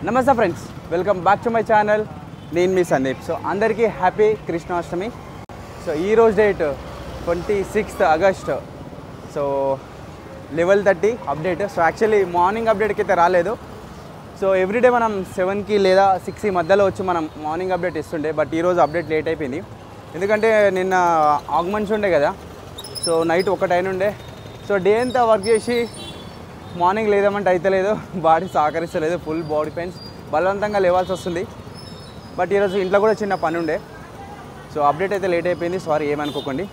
నమస్తే friends, welcome back to my channel. నేను మీ సందీప్. సో అందరికీ హ్యాపీ కృష్ణాష్టమి. సో ఈరోజు date 26th August. So 11:30 update. So actually morning అప్డేట్కి అయితే రాలేదు. సో ఎవ్రీడే మనం 7కి లేదా 6 మధ్యలో వచ్చి మనం మార్నింగ్ అప్డేట్ ఇస్తుండే. బట్ ఈరోజు అప్డేట్ లేట్ అయిపోయింది. ఎందుకంటే నిన్న ఆగమన్స్ ఉండే కదా. So night 1 అయినుండే. సో డే అంతా వర్క్ చేసి మార్నింగ్ లేదామంటే అయితే లేదు, బాడీ సహకరిస్తలేదు, ఫుల్ బాడీ పెయిన్స్, బలవంతంగా లేవాల్సి వస్తుంది. బట్ ఈరోజు ఇంట్లో కూడా చిన్న పని ఉండే. సో అప్డేట్ అయితే లేట్ అయిపోయింది, సారీ ఏమనుకోకండి.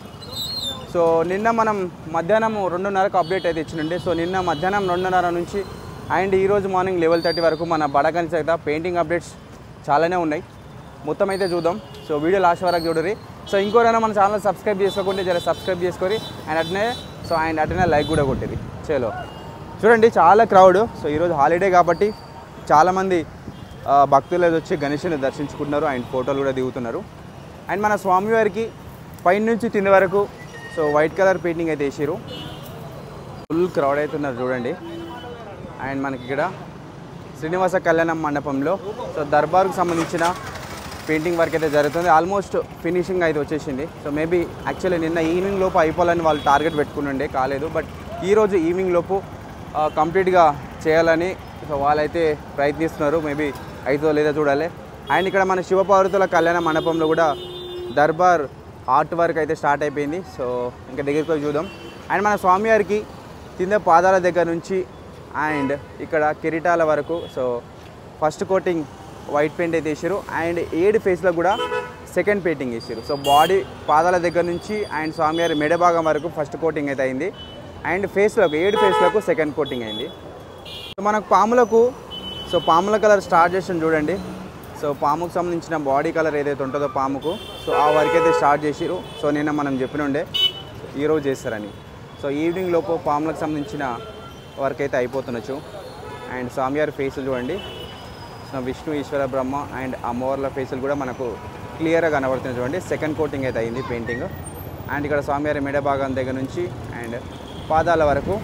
సో నిన్న మనం మధ్యాహ్నం 2:30కు అప్డేట్ అయితే ఇచ్చినండి. సో నిన్న మధ్యాహ్నం 2:30 నుంచి అండ్ ఈరోజు మార్నింగ్ 11:30 వరకు మన బడకన్స్ అయితే పెయింటింగ్ అప్డేట్స్ చాలానే ఉన్నాయి. మొత్తం అయితే చూద్దాం. సో వీడియో లాస్ట్ వరకు చూడరి. సో ఇంకోరైనా మన ఛానల్ సబ్స్క్రైబ్ చేసుకోకుంటే జర సబ్స్క్రైబ్ చేసుకొని అండ్ అట్నే లైక్ కూడా కొట్టేది. చలో చూడండి, చాలా క్రౌడ్. సో ఈరోజు హాలిడే కాబట్టి చాలామంది భక్తులు వచ్చి గణేషుని దర్శించుకుంటున్నారు అండ్ ఫోటోలు కూడా దిగుతున్నారు. అండ్ మన స్వామివారికి పైన నుంచి కింద వరకు సో వైట్ కలర్ పెయింటింగ్ అయితే వేసారు. ఫుల్ క్రౌడ్ అవుతున్నారు చూడండి. అండ్ మనకి ఇక్కడ శ్రీనివాస కళ్యాణం మండపంలో సో దర్బార్కు సంబంధించిన పెయింటింగ్ వర్క్ అయితే జరుగుతుంది. ఆల్మోస్ట్ ఫినిషింగ్ అయితే వచ్చేసింది. సో మేబీ యాక్చువల్లీ నిన్న ఈవినింగ్ లోపు అయిపోవాలని వాళ్ళు టార్గెట్ పెట్టుకుని కాలేదు. బట్ ఈరోజు ఈవినింగ్ లోపు కంప్లీట్గా చేయాలని సో వాళ్ళైతే ప్రయత్నిస్తున్నారు. మేబీ అవుతుందో లేదో చూడాలి. అండ్ ఇక్కడ మన శివపార్వతుల కళ్యాణ మండపంలో కూడా దర్బార్ ఆర్ట్ వర్క్ అయితే స్టార్ట్ అయిపోయింది. సో ఇంకా దగ్గరికి పోయి చూద్దాం. అండ్ మన స్వామివారికి కింద పాదాల దగ్గర నుంచి అండ్ ఇక్కడ కిరీటాల వరకు so first coating white paint అయితే వేసారు. అండ్ 7 ఫేస్లో కూడా సెకండ్ పెయింటింగ్ వేసారు. సో బాడీ పాదాల దగ్గర నుంచి అండ్ స్వామివారి మెడ భాగం వరకు ఫస్ట్ కోటింగ్ అయితే అయింది. అండ్ ఫేస్లకు 7 ఫేస్లకు సెకండ్ కోటింగ్ అయింది. సో మనకు పాముల కలర్ స్టార్ట్ చేసి చూడండి. సో పాముకు సంబంధించిన బాడీ కలర్ ఏదైతే ఉంటుందో పాముకు సో ఆ వర్క్ అయితే స్టార్ట్ చేసిరు. సో నిన్న మనం చెప్పినుండే ఈరోజు చేస్తారని. సో ఈవినింగ్ లోపు పాములకు సంబంధించిన వర్క్ అయితే అయిపోతుండొచ్చు. అండ్ స్వామివారి ఫేసులు చూడండి. సో విష్ణు, ఈశ్వర, బ్రహ్మ అండ్ అమ్మవార్ల ఫేసులు కూడా మనకు క్లియర్గా కనబడుతుంది చూడండి. సెకండ్ కోటింగ్ అయితే అయింది పెయింటింగ్. అండ్ ఇక్కడ స్వామివారి మెడ భాగం దగ్గర నుంచి అండ్ పాదాల వరకు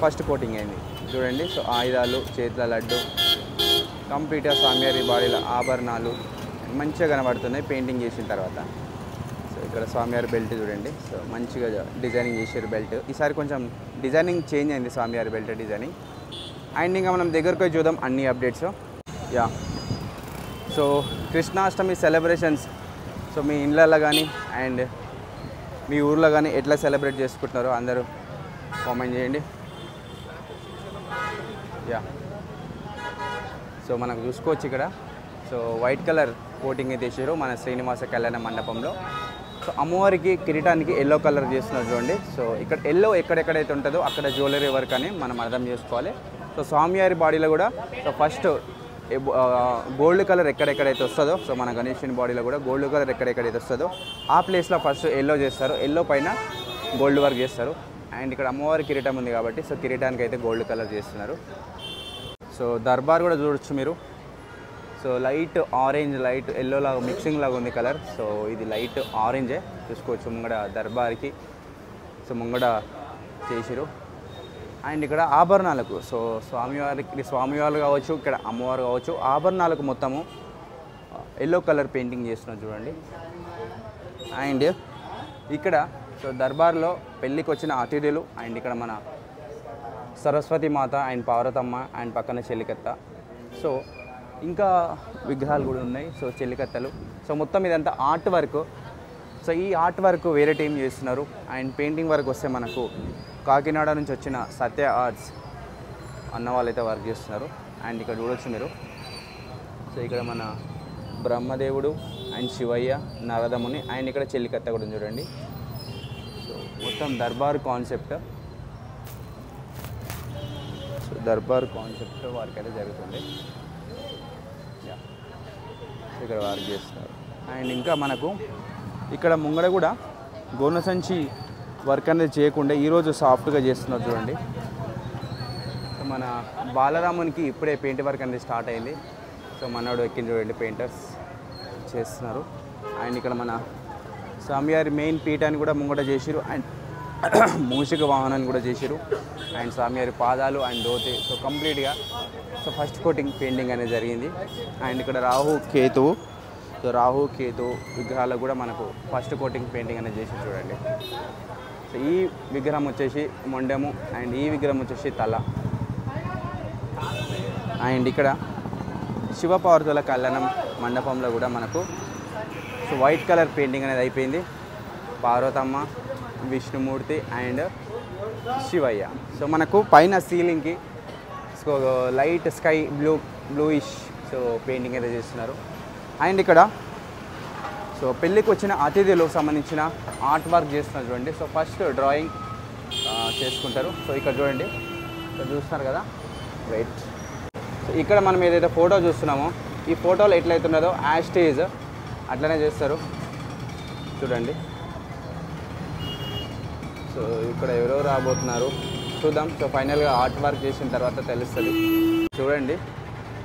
ఫస్ట్ కోటింగ్ అయింది చూడండి. సో ఆయుధాలు, చేతుల లడ్డు, కంప్లీట్గా స్వామివారి బాడీలో ఆభరణాలు మంచిగా కనబడుతున్నాయి పెయింటింగ్ చేసిన తర్వాత. సో ఇక్కడ స్వామివారి బెల్ట్ చూడండి. సో మంచిగా డిజైనింగ్ చేసారు బెల్ట్. ఈసారి కొంచెం డిజైనింగ్ చేంజ్ అయింది స్వామివారి బెల్ట్ డిజైనింగ్. అండ్ ఇంకా మనం దగ్గరకు పోయి చూద్దాం అన్ని updates. Yeah, so Krishnashtami celebrations so మీ ఇళ్ళల్లో కానీ అండ్ మీ ఊర్లో కానీ ఎట్లా సెలబ్రేట్ చేసుకుంటున్నారో అందరూ కామెంట్ చేయండి. యా, సో మనకు చూసుకోవచ్చు ఇక్కడ సో వైట్ కలర్ కోటింగ్ అయితే వేసారు మన శ్రీనివాస కళ్యాణ మండపంలో. సో అమ్మవారికి కిరీటానికి ఎల్లో కలర్ చేస్తున్నారు చూడండి. సో ఇక్కడ ఎల్లో ఎక్కడెక్కడైతే ఉంటుందో అక్కడ జ్యువెలరీ వర్క్ అని మనం అర్థం చేసుకోవాలి. సో స్వామివారి బాడీలో కూడా సో ఫస్ట్ గోల్డ్ కలర్ ఎక్కడెక్కడైతే వస్తుందో సో మన గణేషుని బాడీలో కూడా గోల్డ్ కలర్ ఎక్కడెక్కడైతే వస్తుందో ఆ ప్లేస్లో ఫస్ట్ ఎల్లో చేస్తారు. ఎల్లో పైన గోల్డ్ వర్క్ చేస్తారు. అండ్ ఇక్కడ అమ్మవారి కిరీటం ఉంది కాబట్టి సో కిరీటానికి అయితే గోల్డ్ కలర్ చేస్తున్నారు. సో దర్బార్ కూడా చూడొచ్చు మీరు. So light orange, light yellow లాగా మిక్సింగ్ లాగా ఉంది కలర్. సో ఇది లైట్ ఆరెంజే చూసుకోవచ్చు ముంగడ దర్బార్కి. సో ముంగడ చేసిరు. అండ్ ఇక్కడ ఆభరణాలకు సో స్వామివారు కావచ్చు, ఇక్కడ అమ్మవారు కావచ్చు, ఆభరణాలకు మొత్తము ఎల్లో కలర్ పెయింటింగ్ చేస్తున్నారు చూడండి. అండ్ ఇక్కడ సో దర్బార్లో పెళ్ళికి వచ్చిన అతిథులు అండ్ ఇక్కడ మన సరస్వతి మాత అండ్ పార్వతమ్మ అండ్ పక్కన చెల్లికత్త. సో ఇంకా విగ్రహాలు కూడా ఉన్నాయి. సో చెల్లికత్తలు. సో మొత్తం ఇదంతా ఆర్ట్ వర్క్. సో ఈ ఆర్ట్ వర్క్ వేరే టీం చేస్తున్నారు. అండ్ పెయింటింగ్ వర్క్ వస్తే మనకు కాకినాడ నుంచి వచ్చిన సత్య ఆర్ట్స్ అన్న వాళ్ళైతే వర్క్ చేస్తున్నారు. అండ్ ఇక్కడ చూడొచ్చు మీరు. సో ఇక్కడ మన బ్రహ్మదేవుడు అండ్ శివయ్య, నరదముని అండ్ ఇక్కడ చెల్లికత్త కూడా చూడండి. సో మొత్తం Darbar concept. So Darbar concept work అయితే జరుగుతుంది. ఇక్కడ వర్క్ చేస్తున్నారు. అండ్ ఇంకా మనకు ఇక్కడ ముంగడ కూడా గోనె సంచి వర్క్ అనేది చేయకుండా ఈరోజు సాఫ్ట్గా చేస్తున్నారు చూడండి. మన బాలరామునికి ఇప్పుడే పెయింట్ వర్క్ అనేది స్టార్ట్ అయింది. సో మనోడు ఎక్కింది చూడండి, పెయింటర్స్ చేస్తున్నారు. అండ్ ఇక్కడ మన స్వామివారి మెయిన్ పీఠాన్ని కూడా ముంగట చేసిరు. అండ్ మూషిక వాహనాన్ని కూడా చేసిరు. అండ్ స్వామివారి పాదాలు అండ్ దోతి సో కంప్లీట్గా సో ఫస్ట్ కోటింగ్ పెయింటింగ్ అనేది జరిగింది. అండ్ ఇక్కడ రాహు కేతువు, సో రాహు కేతు విగ్రహాలకు కూడా మనకు ఫస్ట్ కోటింగ్ పెయింటింగ్ అనేది చేసి చూడండి. సో ఈ విగ్రహం వచ్చేసి మొండెము అండ్ ఈ విగ్రహం వచ్చేసి తల. అండ్ ఇక్కడ శివపార్వతుల కళ్యాణం మండపంలో కూడా మనకు సో వైట్ కలర్ పెయింటింగ్ అనేది అయిపోయింది. పార్వతమ్మ, విష్ణుమూర్తి అండ్ శివయ్య. సో మనకు పైన సీలింగ్కి so light sky bluish so painting అయితే చేస్తున్నారు. అండ్ ఇక్కడ సో పెళ్ళికి వచ్చిన అతిథులకు సంబంధించిన ఆర్ట్ వర్క్ చేస్తున్నారు చూడండి. సో ఫస్ట్ డ్రాయింగ్ చేసుకుంటారు. సో ఇక్కడ చూడండి, ఇక్కడ చూస్తున్నారు కదా, వెయిట్. సో ఇక్కడ మనం ఏదైతే ఫోటో చూస్తున్నామో ఈ ఫోటోలో ఎట్లయితున్నదో యాస్టేజ్ అట్లనే చేస్తారు చూడండి. సో ఇక్కడ ఎవరో రాబోతున్నారు చూద్దాం. సో ఫైనల్గా ఆర్ట్ వర్క్ చేసిన తర్వాత తెలుస్తుంది చూడండి.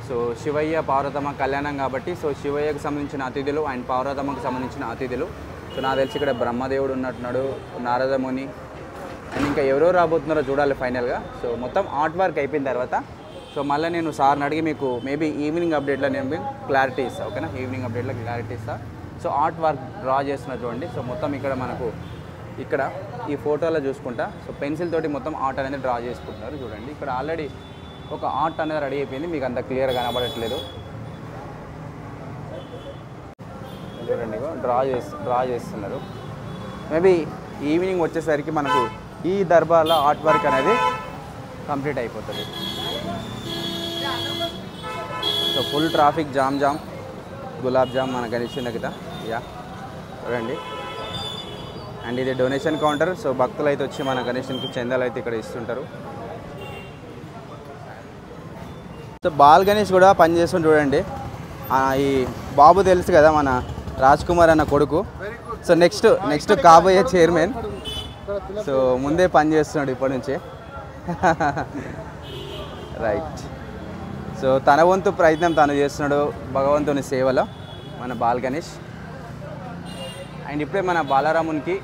సో శివయ్య పార్వతమ్మ కళ్యాణం కాబట్టి సో శివయ్యకు సంబంధించిన అతిథులు అండ్ పార్వతమ్మకు సంబంధించిన అతిథులు. సో నాకు తెలిసి ఇక్కడ బ్రహ్మదేవుడు ఉన్నట్టున్నాడు, నారదముని అండ్ ఇంకా ఎవరో రాబోతున్నారో చూడాలి ఫైనల్గా. సో మొత్తం ఆర్ట్ వర్క్ అయిపోయిన తర్వాత సో మళ్ళీ నేను సార్ని అడిగి మీకు మేబీ ఈవినింగ్ అప్డేట్లో నేను క్లారిటీ ఇస్తాను, ఓకేనా? ఈవినింగ్ అప్డేట్లో క్లారిటీ ఇస్తాను. సో ఆర్ట్ వర్క్ డ్రా చేస్తున్నారు చూడండి. సో మొత్తం ఇక్కడ మనకు ఇక్కడ ఈ ఫోటోలో చూసుకుంటా సో పెన్సిల్ తోటి మొత్తం ఆర్ట్ అనేది డ్రా చేసుకుంటున్నారు చూడండి. ఇక్కడ ఆల్రెడీ ఒక ఆర్ట్ అనేది రెడీ అయిపోయింది, మీకు అంత క్లియర్ కనబడట్లేదు చూడండి. డ్రా చేస్తున్నారు. మేబీ ఈవినింగ్ వచ్చేసరికి మనకు ఈ దర్బార్లో ఆర్ట్ వర్క్ అనేది కంప్లీట్ అయిపోతుంది. So full traffic jam gulab jam మన గణేష్ కదా, యా చూడండి. అండ్ ఇది డొనేషన్ కౌంటర్. సో భక్తులు అయితే వచ్చి మన గణేష్కి చందాలు అయితే ఇక్కడ ఇస్తుంటారు. సో బాల్ గణేష్ కూడా పనిచేస్తుంది చూడండి. ఈ బాబు తెలుసు కదా, మన రాజ్ కుమార్ అన్న కొడుకు. సో నెక్స్ట్ కాబోయే చైర్మన్. సో ముందే పని చేస్తున్నాడు ఇప్పటి నుంచే, రైట్. సో తన వంతు ప్రయత్నం తను చేస్తున్నాడు భగవంతుని సేవలో మన బాల్ గణేష్. అండ్ ఇప్పుడే మన బాలరామునికి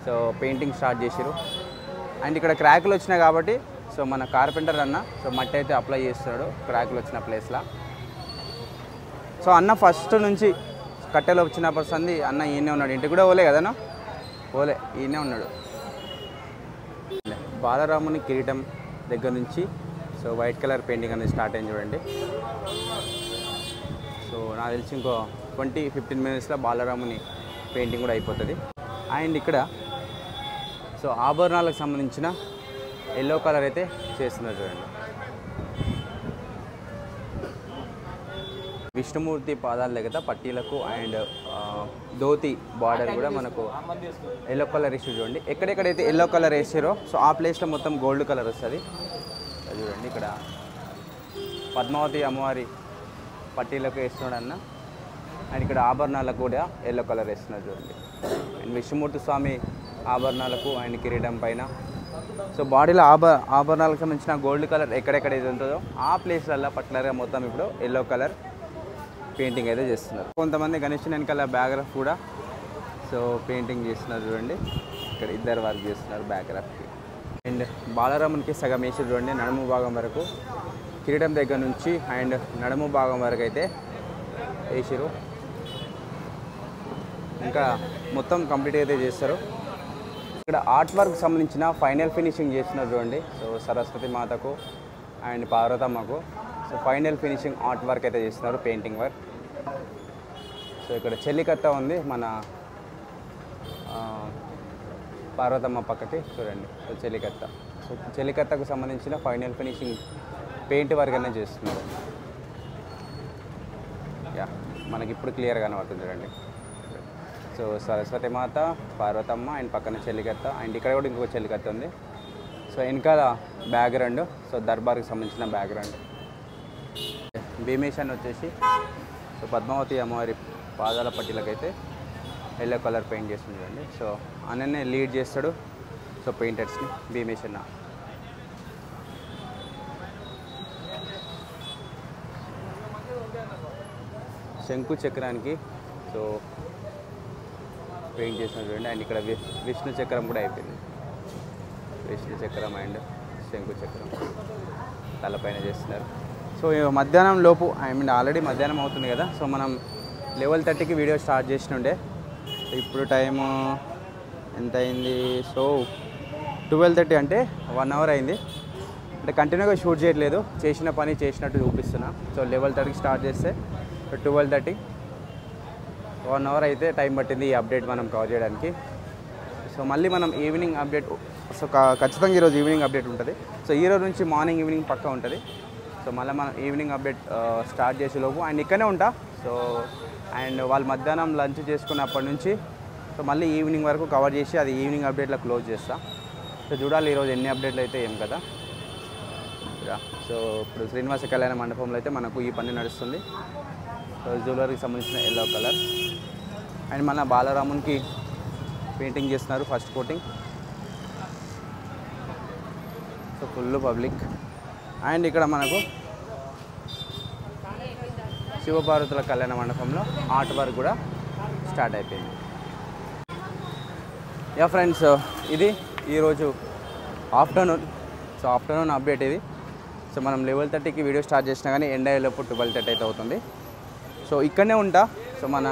సో పెయింటింగ్ స్టార్ట్ చేసారు. అండ్ ఇక్కడ క్రాకులు వచ్చినాయి కాబట్టి సో మన కార్పెంటర్ అన్న సో మట్టి అయితే అప్లై చేస్తున్నాడు క్రాకులు వచ్చిన ప్లేస్లో. సో అన్న ఫస్ట్ నుంచి కట్టెలు వచ్చిన పర్సన్ అన్న ఈయనే ఉన్నాడు. ఇంటికి కూడా పోలే కదన్నా, పోలే, ఈయనే ఉన్నాడు. బాలరాముని కిరీటం దగ్గర నుంచి సో వైట్ కలర్ పెయింటింగ్ అనేది స్టార్ట్ అయింది చూడండి. సో నాకు తెలిసి ఇంకో 15 మినిట్స్లో బాలరాముని పెయింటింగ్ కూడా అయిపోతుంది. అండ్ ఇక్కడ సో ఆభరణాలకు సంబంధించిన ఎల్లో కలర్ అయితే చేస్తున్నారు చూడండి. విష్ణుమూర్తి పాదాల దగ్గర పట్టీలకు అండ్ ధోతి బార్డర్ కూడా మనకు ఎల్లో కలర్ వేసి చూడండి. ఎక్కడెక్కడైతే ఎల్లో కలర్ వేసారో సో ఆ ప్లేస్లో మొత్తం గోల్డ్ కలర్ వస్తుంది చూడండి. ఇక్కడ పద్మావతి అమ్మవారి పట్టీలకు వేస్తున్నాడు అన్న. అండ్ ఇక్కడ ఆభరణాలకు కూడా ఎల్లో కలర్ వేస్తున్నారు చూడండి. అండ్ విష్ణుమూర్తి స్వామి ఆభరణాలకు అండ్ కిరీటం పైన సో బాడీలో ఆభరణాలకు సంబంధించిన గోల్డ్ కలర్ ఎక్కడెక్కడైతే ఉంటుందో ఆ ప్లేస్లలో పర్టికులర్గా మొత్తం ఇప్పుడు ఎల్లో కలర్ పెయింటింగ్ అయితే చేస్తున్నారు. కొంతమంది గణేష్ వెనకాల బ్యాక్గ్రాఫ్ కూడా సో పెయింటింగ్ చేస్తున్నారు చూడండి. ఇక్కడ ఇద్దరు వర్క్ చేస్తున్నారు బ్యాక్గ్రాఫ్కి. అండ్ బాలరామునికి సగం వేసి చూడండి, నడుము భాగం వరకు కిరీటం దగ్గర నుంచి అండ్ నడుము భాగం వరకు అయితే వేసారు. ఇంకా మొత్తం కంప్లీట్ అయితే చేస్తారు. ఇక్కడ ఆర్ట్ వర్క్ సంబంధించిన ఫైనల్ ఫినిషింగ్ చేస్తున్నారు చూడండి. సో సరస్వతి మాతకు అండ్ పార్వతమ్మకు so final finishing art work అయితే చేస్తున్నారు, పెయింటింగ్ వర్క్. సో ఇక్కడ చెల్లికత్త ఉంది మన పార్వతమ్మ పక్కకి చూడండి. సో చెల్లికత్త, సో చెల్లికత్తకు సంబంధించిన ఫైనల్ ఫినిషింగ్ పెయింట్ వర్క్ అనేది చేస్తున్నారు. యా మనకి ఇప్పుడు క్లియర్గా కనబడుతుంది చూడండి. So Saraswati Mata, Parvathamma and పక్కన చెల్లికత్త అండ్ ఇక్కడ కూడా ఇంకొక చెల్లికత్త ఉంది. సో వెనకాల బ్యాక్గ్రౌండ్ సో దర్బార్కి సంబంధించిన బ్యాక్గ్రౌండ్. భీమేశాన్ని వచ్చేసి సో పద్మావతి అమ్మవారి పాదాల పట్టీలకైతే ఎల్లో కలర్ పెయింట్ చేస్తుంది చూడండి. సో అన్ననే లీడ్ చేస్తాడు సో పెయింటర్స్ని భీమేశన్న. శంకు చక్రానికి సో పెయింట్ చేసిన చూడండి. అండ్ ఇక్కడ విష్ణు చక్రం కూడా అయిపోయింది. విష్ణు చక్రం అండ్ శంకు చక్రం తలపైన చేస్తున్నారు. సో మధ్యాహ్నం లోపు ఐ మీన్ ఆల్రెడీ మధ్యాహ్నం అవుతుంది కదా. సో మనం లెవెల్ 30కి వీడియో స్టార్ట్ చేసినుండే. ఇప్పుడు టైము ఎంత అయింది? సో 12:30 అంటే 1 అవర్ అయింది. అంటే కంటిన్యూగా షూట్ చేయట్లేదు, చేసిన పని చేసినట్టు చూపిస్తున్నా. సో లెవెల్ 30కి స్టార్ట్ చేస్తే 12:30 1 అవర్ అయితే టైం పట్టింది ఈ అప్డేట్ మనం కవర్ చేయడానికి. సో మళ్ళీ మనం ఈవినింగ్ అప్డేట్, సో ఖచ్చితంగా ఈరోజు ఈవినింగ్ అప్డేట్ ఉంటుంది. సో ఈరోజు నుంచి మార్నింగ్ ఈవినింగ్ పక్కా ఉంటుంది. సో మళ్ళీ మనం ఈవినింగ్ అప్డేట్ స్టార్ట్ చేసేలోపు అండ్ ఇక్కడనే ఉంటా. సో అండ్ వాళ్ళు మధ్యాహ్నం లంచ్ చేసుకున్నప్పటి నుంచి సో మళ్ళీ ఈవినింగ్ వరకు కవర్ చేసి అది ఈవినింగ్ అప్డేట్లో క్లోజ్ చేస్తా. సో చూడాలి ఈరోజు ఎన్ని అప్డేట్లు అయితే ఏం కదా. సో ఇప్పుడు శ్రీనివాస కళ్యాణ మండపంలో అయితే మనకు ఈ పని నడుస్తుంది. సో జ్యువెలరీకి సంబంధించిన ఎల్లో కలర్ అండ్ మన బాలరామునికి పెయింటింగ్ చేస్తున్నారు first coating. So full public. And ఇక్కడ మనకు శివపార్వతుల కళ్యాణ మండపంలో ఆర్ట్ వర్క్ కూడా స్టార్ట్ అయిపోయింది. యా ఫ్రెండ్స్, ఇది ఈరోజు ఆఫ్టర్నూన్. సో ఆఫ్టర్నూన్ అప్డేట్ ఇది. సో మనం లెవెల్ 30కి వీడియో స్టార్ట్ చేసినా కానీ ఎండ్ అయ్యేలోపు 12:30 అయితే అవుతుంది. సో ఇక్కడనే ఉంటా. సో మన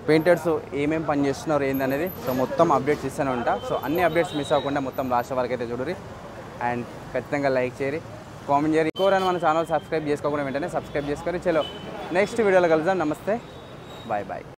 పెయింటర్స్ ఏమేమి పని చేస్తున్నారు ఏందనేది సో మొత్తం అప్డేట్స్ ఇస్తూనే ఉంటా. సో అన్ని అప్డేట్స్ మిస్ అవ్వకుండా మొత్తం లాస్ట్ వరకు అయితే చూడరి. అండ్ ఖచ్చితంగా లైక్ చేయరి, కామెంట్ చేయరి. ఇంకోరైనా మన ఛానల్ సబ్స్క్రైబ్ చేసుకోకుండా వెంటనే సబ్స్క్రైబ్ చేసుకొని చలో నెక్స్ట్ వీడియోలో కలుద్దాం. నమస్తే, బాయ్ బాయ్.